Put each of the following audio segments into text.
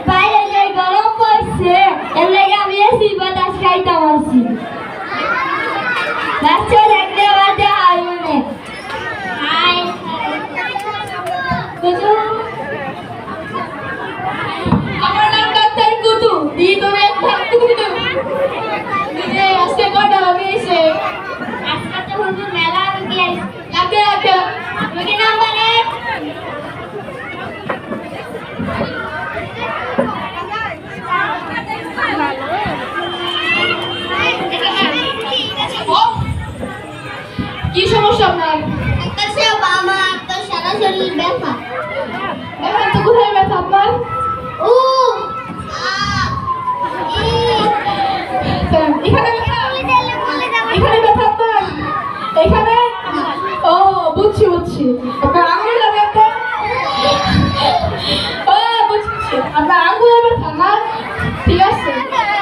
বাইরে যে গরম পড়ছে এর লাগে আমি এসি বাতাস খাইতাম আছি বাচ্চা দেখতে বাজে আইনে হাই কুতু আমার নাম ডাক্তার কুতু দি তোরে কুতু দিদি আজকে কটা হবে এসে আজকে তো হুজুর মেলা রুগী আইছে লাগে লাগে রুগী নাম্বার 1 কি সমস্যা আপনার ডাক্তার সাহেব আমার তো সারা শরীর ব্যথা এখন তো কোথায় ব্যথা আপনার ও এখানে ব্যথা এখানে ব্যথা আপনার এখানে ও বুঝছি আপনার আঙুল ব্যথা ও বুঝছি আপনার আঙুলের ব্যথা না ঠিক আছে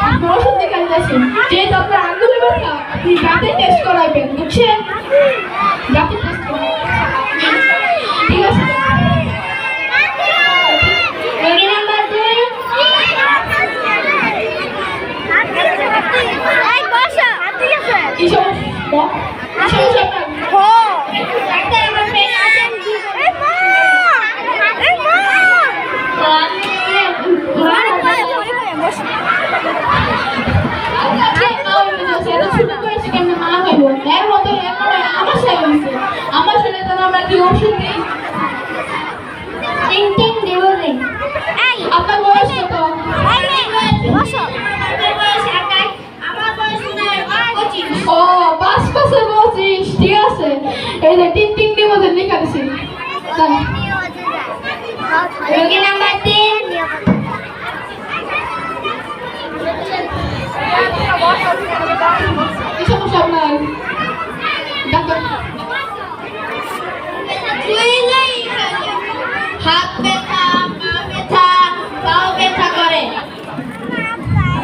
আপনি ওষুধ দেখে আসেন যেহেতু আপনার আঙুলের ব্যথা আপনি দাঁতে টেস্ট করাবেন বুঝছেন দাঁতে টেস্ট করাবেন ঠিক আছে রোগী নাম্বার 2 এই বসো ঠিক আছে কি সমস্যা ডাক্তার আমার পেট আছেন এই মা আমার শরীরে তো আমরা কি ওষুধ দিই টিং টিং দেবো রে আপনার বয়স কত আমার বয়স 25 ও 5 বছর 25 ঠিক আছে এই যে টিং টিং দেবো যে লেখা দিছি রোগী নাম্বার 3 কি সমস্যা আপনার ডাক্তার হাত ব্যথা পা ব্যথা পাও ব্যথা করে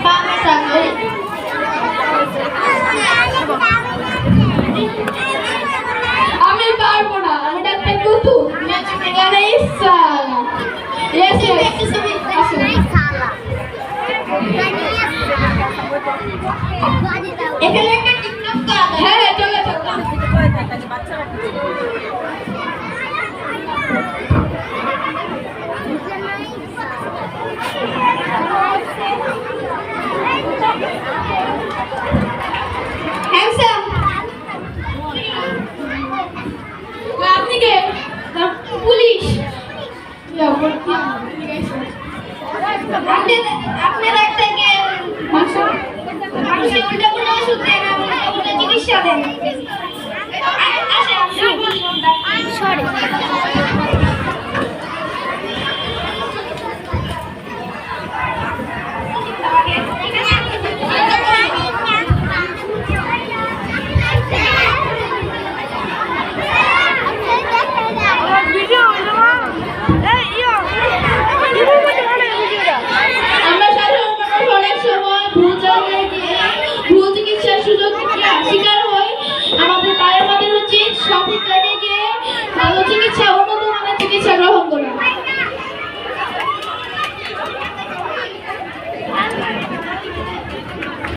পা ব্যথা করে আমি পারবো না আমি ডাক্তার কুতু এখানে ইসালা এখানে একটা টিকটক করা হ্যাঁ চলে আপনি কে পুলিশ আপনি ডাক্তার কে উল্টা পুল্টা ওষুধ দেন উল্টা চিকিৎসা দেন